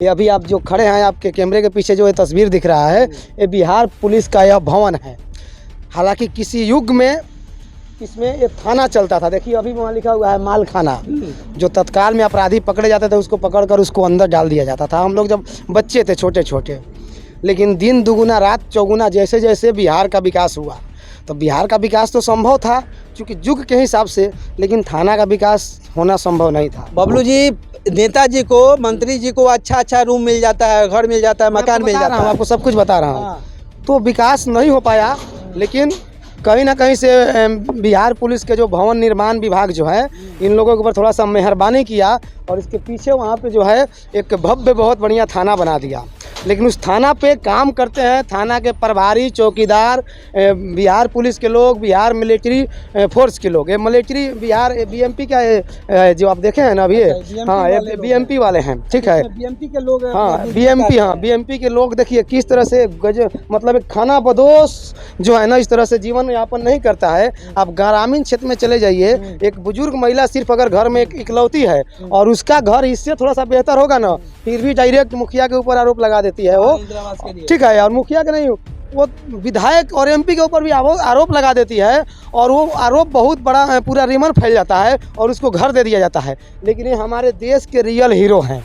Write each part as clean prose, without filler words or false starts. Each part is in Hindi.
ये अभी आप जो खड़े हैं, आपके कैमरे के पीछे जो ये तस्वीर दिख रहा है, ये बिहार पुलिस का यह भवन है। हालांकि किसी युग में इसमें ये थाना चलता था। देखिए अभी वहाँ लिखा हुआ है माल खाना, जो तत्काल में अपराधी पकड़े जाते थे उसको पकड़कर उसको अंदर डाल दिया जाता था। हम लोग जब बच्चे थे छोटे छोटे, लेकिन दिन दुगुना रात चौगुना जैसे जैसे बिहार का विकास हुआ, तो बिहार का विकास तो संभव था क्योंकि युग के हिसाब से, लेकिन थाना का विकास होना संभव नहीं था। बबलू जी, नेताजी को, मंत्री जी को अच्छा रूम मिल जाता है, घर मिल जाता है, मकान मिल जाता है, आपको सब कुछ बता रहा हूँ। तो विकास नहीं हो पाया, लेकिन कहीं ना कहीं से बिहार पुलिस के जो भवन निर्माण विभाग जो है, इन लोगों के ऊपर थोड़ा सा मेहरबानी किया और इसके पीछे वहाँ पे जो है एक भव्य बहुत बढ़िया थाना बना दिया। लेकिन उस थाना पे काम करते हैं थाना के प्रभारी, चौकीदार, बिहार पुलिस के लोग, बिहार मिलिट्री फोर्स के लोग। ये मिलिट्री बिहार बीएमपी का जो आप देखे हैं ना अभी, हाँ ये बीएमपी वाले हैं, ठीक है, बीएमपी के लोग, हाँ बीएमपी के लोग। देखिए किस तरह से मतलब एक खाना बदोश जो है ना, इस तरह से जीवन यापन नहीं करता है। आप ग्रामीण क्षेत्र में चले जाइए, एक बुजुर्ग महिला सिर्फ अगर घर में एक इकलौती है और उसका घर इससे थोड़ा सा बेहतर होगा ना, फिर भी डायरेक्ट मुखिया के ऊपर आरोप लगा देती है वो, ठीक है। और मुखिया के नहीं, वो विधायक और एमपी के ऊपर भी आरोप लगा देती है और वो आरोप बहुत बड़ा पूरा रिमन फैल जाता है और उसको घर दे दिया जाता है। लेकिन ये हमारे देश के रियल हीरो हैं,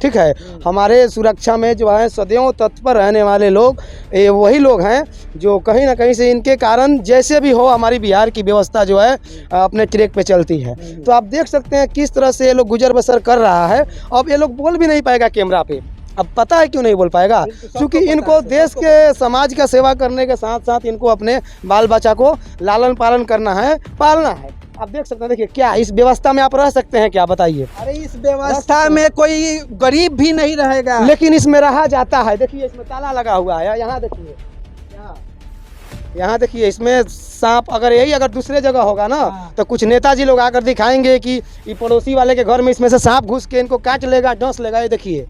ठीक है। हमारे सुरक्षा में जो है सदैव तत्पर रहने वाले लोग, ये वही लोग हैं जो कहीं ना कहीं से इनके कारण जैसे भी हो हमारी बिहार की व्यवस्था जो है अपने ट्रैक पे चलती है। तो आप देख सकते हैं किस तरह से ये लोग गुजर बसर कर रहा है। अब ये लोग बोल भी नहीं पाएगा कैमरा पे। अब पता है क्यों नहीं बोल पाएगा? क्योंकि इनको देश के समाज का सेवा करने के साथ साथ इनको अपने बाल बच्चा को लालन पालन करना है, पालना है। आप देख सकते हैं, देखिए क्या इस व्यवस्था में आप रह सकते हैं क्या, बताइए? अरे इस व्यवस्था में कोई गरीब भी नहीं रहेगा, लेकिन इसमें रहा जाता है। देखिए इसमें ताला लगा हुआ है, यहाँ देखिए, यहाँ देखिए, इसमें सांप अगर दूसरे जगह होगा ना, तो कुछ नेताजी लोग आकर दिखाएंगे कि ये पड़ोसी वाले के घर में इसमें से सांप घुस के इनको काट लेगा, डंस लेगा। ये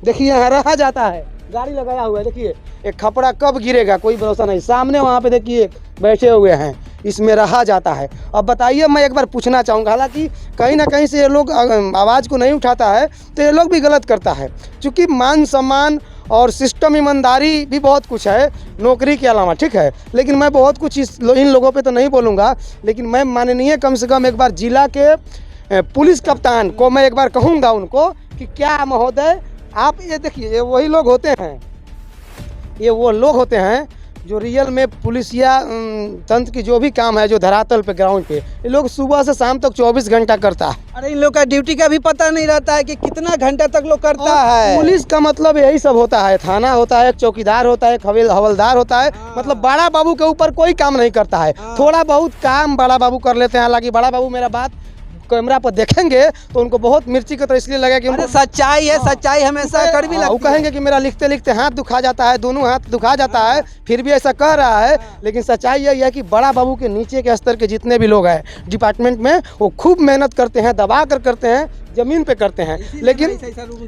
देखिए यहाँ रहा जाता है, गाड़ी लगाया हुआ है। देखिए एक खपड़ा कब गिरेगा कोई भरोसा नहीं। सामने वहाँ पे देखिए बैठे हुए हैं, इसमें रहा जाता है। अब बताइए, मैं एक बार पूछना चाहूँगा, हालांकि कहीं ना कहीं से ये लोग आवाज़ को नहीं उठाता है तो ये लोग भी गलत करता है, क्योंकि मान सम्मान और सिस्टम ईमानदारी भी बहुत कुछ है नौकरी के अलावा, ठीक है। लेकिन मैं बहुत कुछ इन लोगों पे तो नहीं बोलूँगा, लेकिन मैं माननीय कम से कम एक बार जिला के पुलिस कप्तान को मैं एक बार कहूँगा उनको कि क्या महोदय आप ये देखिए, ये वही लोग होते हैं, ये वो लोग होते हैं जो रियल में पुलिसिया तंत्र की जो भी काम है, जो धरातल पे ग्राउंड पे, ये लोग सुबह से शाम तक 24 घंटा करता है। अरे इन लोग का ड्यूटी का भी पता नहीं रहता है कि कितना घंटा तक लोग करता है। पुलिस का मतलब यही सब होता है, थाना होता है, एक चौकीदार होता है, एक हवलदार होता है। मतलब बड़ा बाबू के ऊपर कोई काम नहीं करता है। थोड़ा बहुत काम बड़ा बाबू कर लेते हैं। हालांकि बड़ा बाबू मेरा बात कैमरा पर देखेंगे तो उनको बहुत मिर्ची का तो इसलिए लगा कि उनको सच्चाई है, सच्चाई हमेशा कड़वी लगती है। वो कहेंगे कि मेरा लिखते लिखते हाथ दुखा जाता है, दोनों हाथ दुखा जाता है, फिर भी ऐसा कह रहा है। लेकिन सच्चाई यही है कि बड़ा बाबू के नीचे के स्तर के जितने भी लोग हैं डिपार्टमेंट में, वो खूब मेहनत करते हैं, दबा कर करते हैं, जमीन पे करते हैं।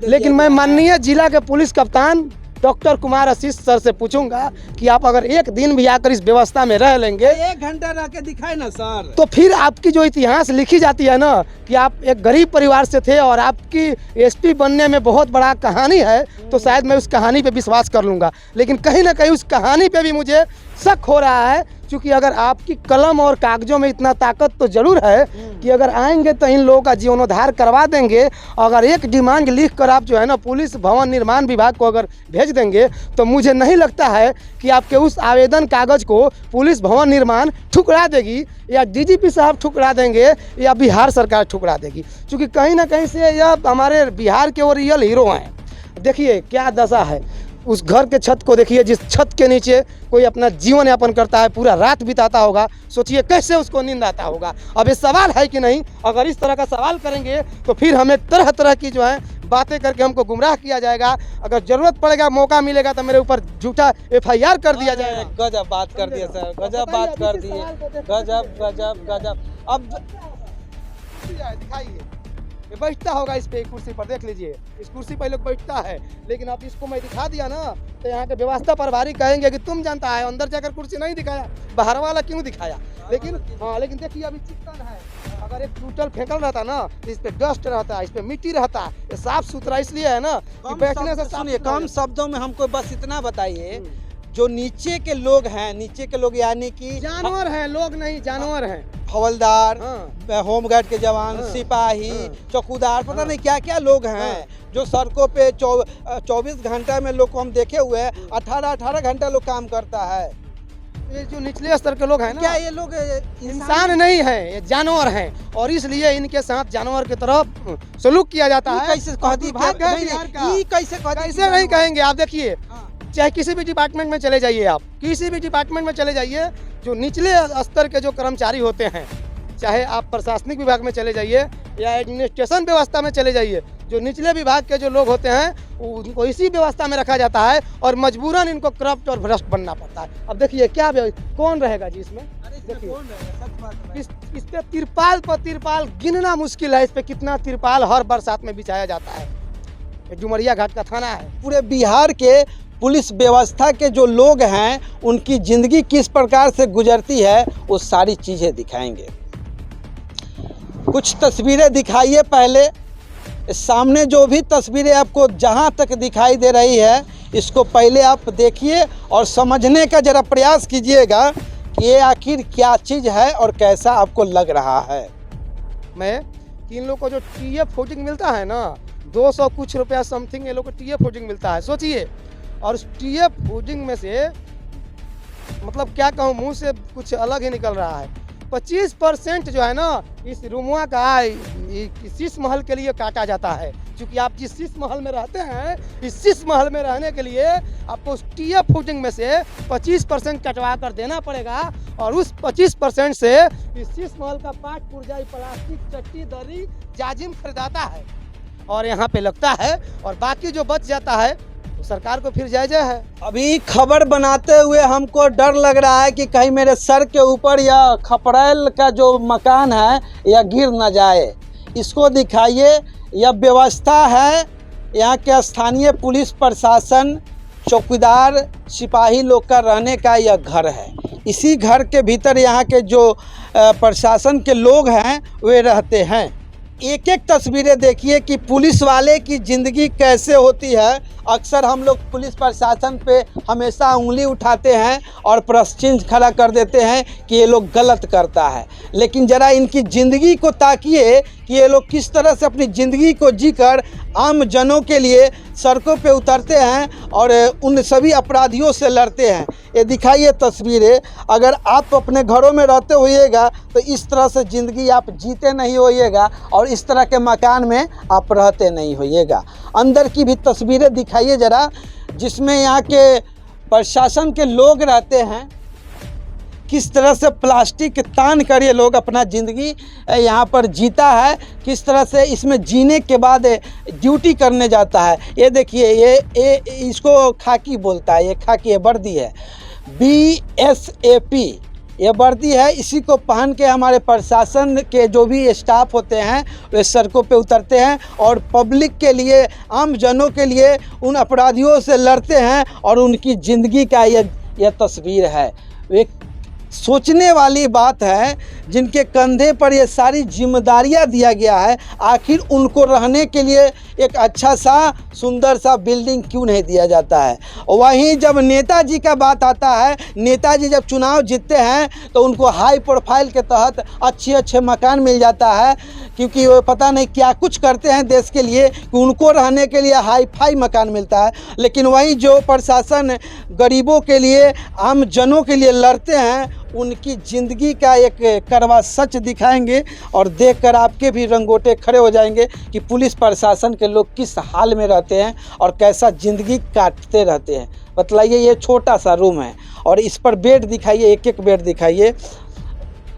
लेकिन मैं माननीय जिला के पुलिस कप्तान डॉक्टर कुमार आशीष सर से पूछूंगा कि आप अगर एक दिन भी आकर इस व्यवस्था में रह लेंगे, 1 घंटा रह के दिखाए ना सर, तो फिर आपकी जो इतिहास लिखी जाती है ना कि आप एक गरीब परिवार से थे और आपकी एसपी बनने में बहुत बड़ा कहानी है, तो शायद मैं उस कहानी पे विश्वास कर लूँगा। लेकिन कहीं ना कहीं उस कहानी पे भी मुझे शक हो रहा है, क्योंकि अगर आपकी कलम और कागजों में इतना ताकत तो जरूर है कि अगर आएंगे तो इन लोगों का जीवनोद्धार करवा देंगे। अगर एक डिमांड लिख कर आप जो है ना पुलिस भवन निर्माण विभाग को अगर भेज देंगे, तो मुझे नहीं लगता है कि आपके उस आवेदन कागज को पुलिस भवन निर्माण ठुकरा देगी, या डीजीपी साहब ठुकरा देंगे, या बिहार सरकार ठुकरा देगी। क्योंकि कहीं ना कहीं से यह हमारे बिहार के वो रियल हीरो हैं। देखिए क्या दशा है उस घर के छत को, देखिए जिस छत के नीचे कोई अपना जीवन यापन करता है, पूरा रात बिताता होगा, सोचिए कैसे उसको नींद आता होगा। अब ये सवाल है कि नहीं, अगर इस तरह का सवाल करेंगे तो फिर हमें तरह तरह की जो है बातें करके हमको गुमराह किया जाएगा। अगर जरूरत पड़ेगा, मौका मिलेगा तो मेरे ऊपर झूठा FIR कर दिया जाएगा। गजब बात कर दिए सर, गजब बात कर दिए, गजब गजब गजब। अब दिखाइए ये बैठता होगा इस पे कुर्सी पर, देख लीजिए इस कुर्सी पर लोग बैठता है। लेकिन अब इसको मैं दिखा दिया ना तो यहाँ के व्यवस्था प्रभारी कहेंगे कि तुम जानता है अंदर जाकर कुर्सी नहीं दिखाया, बाहर वाला क्यों दिखाया। लेकिन हाँ, लेकिन देखिए अभी चिकन है, अगर एक टूटल फेंकल रहता ना तो इस पे डस्ट रहता है, इस पे मिट्टी रहता है। ये साफ सुथरा इसलिए है ना कि बैठने से सुनिए, कम शब्दों में हमको बस इतना बताइए, जो नीचे के लोग हैं, नीचे के लोग यानी कि जानवर हैं, लोग नहीं जानवर हैं। हवलदार, हाँ। होमगार्ड के जवान, हाँ। सिपाही, हाँ। चौकीदार, पता हाँ। नहीं क्या क्या लोग हैं हाँ। जो सड़कों पे 24 घंटा में लोग को हम देखे हुए हैं, 18 घंटा लोग काम करता है। ये जो निचले स्तर के लोग हैं ना, क्या ये लोग इंसान नहीं है, ये जानवर हैं, और इसलिए इनके साथ जानवर की तरफ सलूक किया जाता है। कैसे कहती विभाग है नहीं, बिहार नहीं, का। ये कैसे कहती कैसे नहीं कहेंगे, आप देखिए हाँ। चाहे किसी भी डिपार्टमेंट में चले जाइए, आप किसी भी डिपार्टमेंट में चले जाइए, जो निचले स्तर के जो कर्मचारी होते हैं, चाहे आप प्रशासनिक विभाग में चले जाइए या एडमिनिस्ट्रेशन व्यवस्था में चले जाइए, जो निचले विभाग के जो लोग होते हैं उनको इसी व्यवस्था में रखा जाता है और मजबूरन इनको करप्ट और भ्रष्ट बनना पड़ता है। अब देखिए क्या कौन रहेगा जी इसमें, देखिए इस पे तिरपाल पर तिरपाल गिनना मुश्किल है, इस पे कितना तिरपाल हर बरसात में बिछाया जाता है। ये डुमरिया घाट का थाना है। पूरे बिहार के पुलिस व्यवस्था के जो लोग हैं उनकी ज़िंदगी किस प्रकार से गुजरती है वो सारी चीज़ें दिखाएंगे। कुछ तस्वीरें दिखाइए पहले। सामने जो भी तस्वीरें आपको जहां तक दिखाई दे रही है, इसको पहले आप देखिए और समझने का ज़रा प्रयास कीजिएगा कि ये आखिर क्या चीज़ है और कैसा आपको लग रहा है। मैं कि इन लोग को जो टीएफ फूडिंग मिलता है ना, 200 कुछ रुपया समथिंग ये लोग को टीएफ फूडिंग मिलता है, सोचिए। और उस टीएफ फूडिंग में से मतलब क्या कहूँ, मुंह से कुछ अलग ही निकल रहा है। 25% जो है ना इस रूमुआ का शीश महल के लिए काटा जाता है। क्योंकि आप जिस शीश महल में रहते हैं, इस शीश महल में रहने के लिए आपको उस टीएफ फूडिंग में से 25% कटवा कर देना पड़ेगा। और उस 25% से इस शीश महल का पाट पुर्जाई, प्लास्टिक, चट्टी, दरी, जाजिम खरीदाता है और यहाँ पे लगता है, और बाकी जो बच जाता है तो सरकार को फिर जायजा है। अभी खबर बनाते हुए हमको डर लग रहा है कि कहीं मेरे सर के ऊपर या खपड़ैल का जो मकान है या गिर ना जाए। इसको दिखाइए, यह व्यवस्था है यहाँ के स्थानीय पुलिस प्रशासन, चौकीदार, सिपाही लोग का रहने का यह घर है। इसी घर के भीतर यहाँ के जो प्रशासन के लोग हैं वे रहते हैं। एक एक तस्वीरें देखिए कि पुलिस वाले की ज़िंदगी कैसे होती है। अक्सर हम लोग पुलिस प्रशासन पे हमेशा उंगली उठाते हैं और प्रश्न खड़ा कर देते हैं कि ये लोग गलत करता है, लेकिन ज़रा इनकी ज़िंदगी को ताकिए कि ये लोग किस तरह से अपनी ज़िंदगी को जीकर आम जनों के लिए सड़कों पे उतरते हैं और उन सभी अपराधियों से लड़ते हैं। ये दिखाइए तस्वीरें। अगर आप अपने घरों में रहते होइएगा तो इस तरह से ज़िंदगी आप जीते नहीं होइएगा और इस तरह के मकान में आप रहते नहीं होइएगा। अंदर की भी तस्वीरें दिखाइए ज़रा, जिसमें यहाँ के प्रशासन के लोग रहते हैं। किस तरह से प्लास्टिक तान कर ये लोग अपना ज़िंदगी यहाँ पर जीता है, किस तरह से इसमें जीने के बाद ड्यूटी करने जाता है। ये देखिए, ये इसको खाकी बोलता है, ये खाकी, ये वर्दी है, BSAP ये वर्दी है। इसी को पहन के हमारे प्रशासन के जो भी स्टाफ होते हैं वे सड़कों पे उतरते हैं और पब्लिक के लिए, आम जनों के लिए उन अपराधियों से लड़ते हैं और उनकी ज़िंदगी का यह तस्वीर है। एक सोचने वाली बात है, जिनके कंधे पर ये सारी जिम्मेदारियां दिया गया है, आखिर उनको रहने के लिए एक अच्छा सा सुंदर सा बिल्डिंग क्यों नहीं दिया जाता है। वहीं जब नेताजी का बात आता है, नेताजी जब चुनाव जीतते हैं तो उनको हाई प्रोफाइल के तहत अच्छे मकान मिल जाता है, क्योंकि वो पता नहीं क्या कुछ करते हैं देश के लिए कि उनको रहने के लिए हाई फाई मकान मिलता है। लेकिन वहीं जो प्रशासन गरीबों के लिए, आम जनों के लिए लड़ते हैं, उनकी ज़िंदगी का एक कड़वा सच दिखाएंगे और देखकर आपके भी रंगोटे खड़े हो जाएंगे कि पुलिस प्रशासन के लोग किस हाल में रहते हैं और कैसा ज़िंदगी काटते रहते हैं। बतलाइए, ये छोटा सा रूम है और इस पर बेड दिखाइए, एक एक बेड दिखाइए।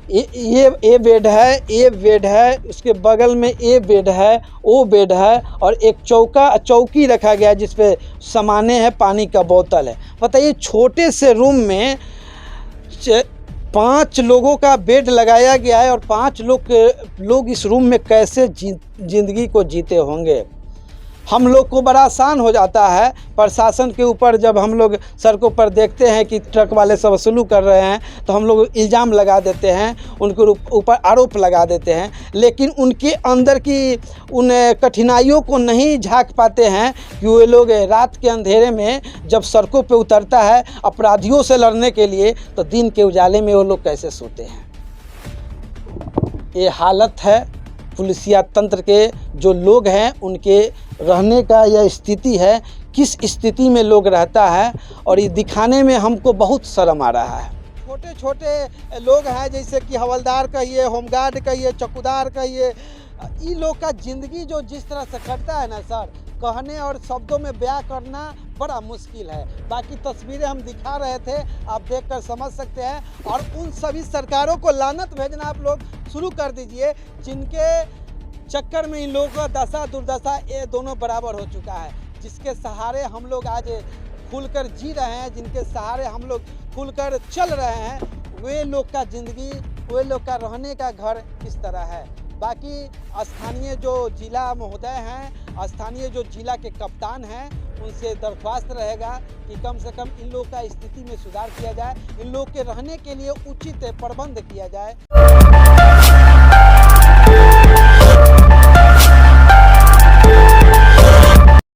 ये बेड है, ये बेड है, उसके बगल में ये बेड है, वो बेड है और एक चौकी रखा गया है जिस पे सामाने हैं, पानी का बोतल है। बताइए, छोटे से रूम में 5 लोगों का बेड लगाया गया है और 5 लोग इस रूम में कैसे जिंदगी को जीते होंगे। हम लोग को बड़ा आसान हो जाता है प्रशासन के ऊपर, जब हम लोग सड़कों पर देखते हैं कि ट्रक वाले सब वसूली कर रहे हैं तो हम लोग इल्ज़ाम लगा देते हैं, उनके ऊपर आरोप लगा देते हैं, लेकिन उनके अंदर की उन कठिनाइयों को नहीं झांक पाते हैं कि वे लोग रात के अंधेरे में जब सड़कों पे उतरता है अपराधियों से लड़ने के लिए तो दिन के उजाले में वो लोग कैसे सोते हैं। ये हालत है पुलिसिया तंत्र के, जो लोग हैं उनके रहने का यह स्थिति है, किस स्थिति में लोग रहता है और ये दिखाने में हमको बहुत शर्म आ रहा है। छोटे छोटे लोग हैं, जैसे कि हवलदार कहिए, होमगार्ड कहिए, चौकीदार कहिए, ये लोग का ज़िंदगी जो जिस तरह से कटता है ना सर, कहने और शब्दों में बयां करना बड़ा मुश्किल है। बाकी तस्वीरें हम दिखा रहे थे, आप देखकर समझ सकते हैं। और उन सभी सरकारों को लानत भेजना आप लोग शुरू कर दीजिए जिनके चक्कर में इन लोगों का दशा दुर्दशा ये दोनों बराबर हो चुका है। जिसके सहारे हम लोग आज खुलकर जी रहे हैं, जिनके सहारे हम लोग खुलकर चल रहे हैं, वे लोग का ज़िंदगी, वे लोग का रहने का घर इस तरह है। बाकी स्थानीय जो जिला महोदय हैं, स्थानीय जो जिला के कप्तान हैं, उनसे दरख्वास्त रहेगा कि कम से कम इन लोग का स्थिति में सुधार किया जाए, इन लोग के रहने के लिए उचित प्रबंध किया जाए।